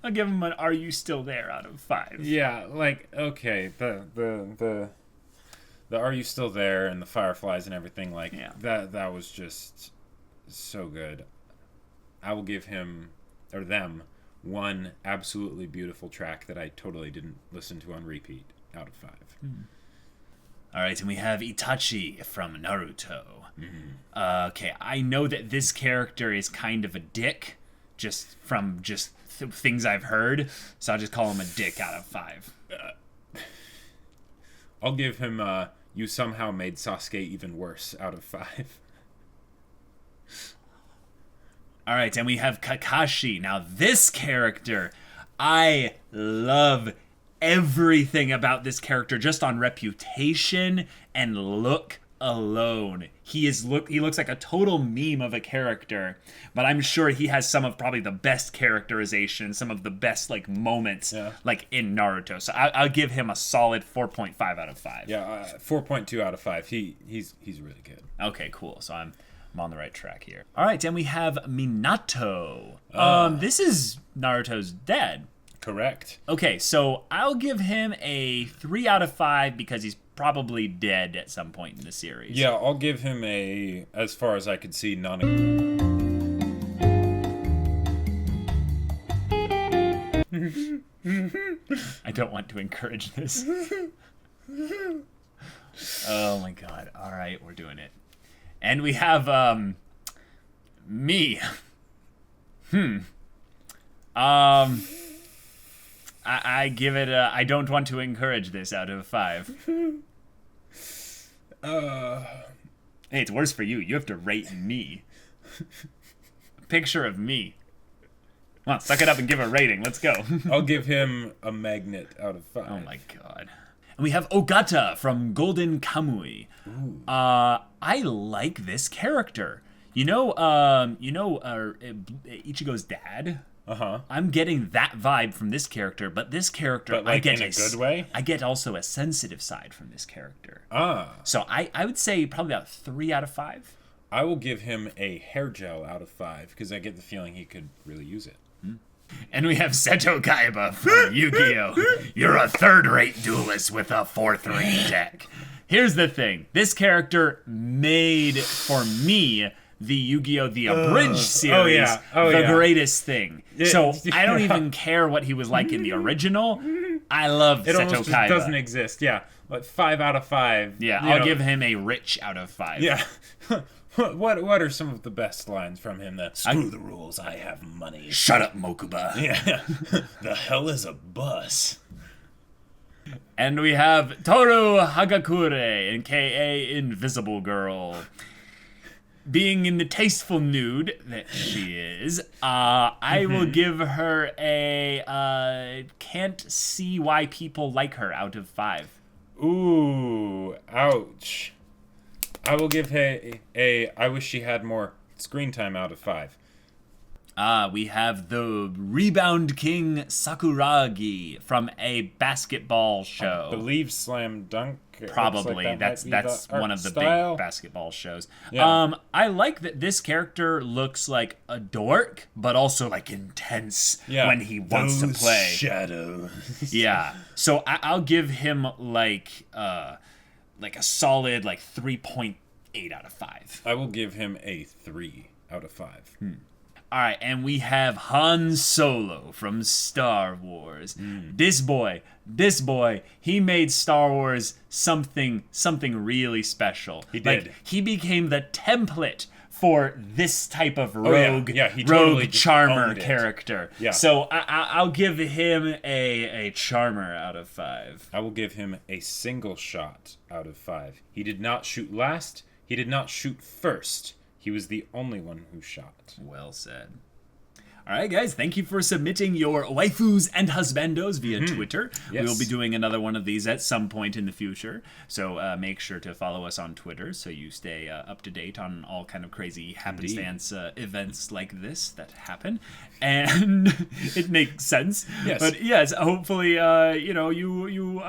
I'll give him an "Are you still there?" out of 5. Yeah, like, okay, the "Are you still there?" and the fireflies and everything, like, Yeah. that was just so good. I will give him, or them, one absolutely beautiful track that I totally didn't listen to on repeat out of 5. All right, and we have Itachi from Naruto. Okay, I know that this character is kind of a dick, just from things I've heard, so I'll just call him a dick out of 5. I'll give him "You somehow made Sasuke even worse" out of 5. All right, and we have Kakashi. Now, this character, I love everything about this character just on reputation and look alone. He looks like a total meme of a character, but I'm sure he has some of probably the best characterization, some of the best like moments like in Naruto. So I'll give him a solid 4.5 out of 5. Yeah, 4.2 out of 5. He's really good. Okay, cool. So I'm on the right track here. All right, and we have Minato. This is Naruto's dad. Correct. Okay, so I'll give him a 3 out of 5 because he's probably dead at some point in the series. Yeah, I'll give him a, as far as I could see, non. I don't want to encourage this. Oh my god. All right, we're doing it. And we have me. I give it a, I don't want to encourage this out of 5. Hey, it's worse for you. You have to rate me. A picture of me. Come on, suck it up and give a rating. Let's go. I'll give him a magnet out of 5. Oh my god. And we have Ogata from Golden Kamui. I like this character. Ichigo's dad? Uh-huh. I'm getting that vibe from this character, but this character, But, like, I get in a good way? I get also a sensitive side from this character. Ah. So I would say probably about 3 out of 5. I will give him a hair gel out of 5, because I get the feeling he could really use it. And we have Seto Kaiba from Yu-Gi-Oh! You're a third-rate duelist with a 4th-rate deck. Here's the thing. This character made, for me, the Yu-Gi-Oh! The Abridged series the greatest thing. So I don't even care what he was like in the original. I love It Seto almost Kaiba. just doesn't exist. Yeah, but 5 out of 5. Yeah, I'll give him a rich out of 5. Yeah. What are some of the best lines from him? That screw the rules, I have money. Shut up, Mokuba. Yeah. The hell is a bus? And we have Toru Hagakure, aka Invisible Girl. Being in the tasteful nude that she is, I will give her a can't see why people like her out of 5. Ooh, ouch. I will give her a I wish she had more screen time out of 5. We have the Rebound King Sakuragi from a basketball show. I believe Slam Dunk. Probably. Like that's one of the style. big basketball shows. Yeah. I like that this character looks like a dork, but also like intense when he wants to play. Shadows. Yeah. So I'll give him like a solid 3.8 out of 5. I will give him a 3 out of 5. All right, and we have Han Solo from Star Wars. This boy, he made Star Wars something really special. He did. He became the template for this type of rogue, he totally rogue just charmer owned it. character. Yeah. So I'll give him a charmer out of 5. I will give him a single shot out of 5. He did not shoot last. He did not shoot first. He was the only one who shot. Well said. All right, guys, thank you for submitting your waifus and husbandos via Twitter. Yes. We'll be doing another one of these at some point in the future. So make sure to follow us on Twitter so you stay up to date on all kind of crazy happenstance events like this that happen. And it makes sense. Yes. But yes, hopefully, you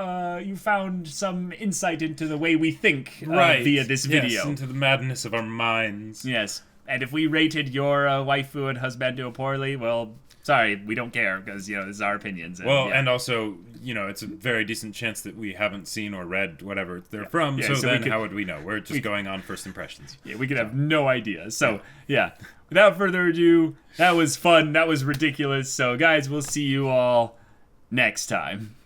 found some insight into the way we think via this video. Yes, into the madness of our minds. Yes. And if we rated your waifu and husbando poorly, well, sorry, we don't care, because, this is our opinions. And, and also, it's a very decent chance that we haven't seen or read whatever they're from, so then how would we know? We're just going on first impressions. Yeah, we could have no idea. So, without further ado, that was fun, that was ridiculous. So, guys, we'll see you all next time.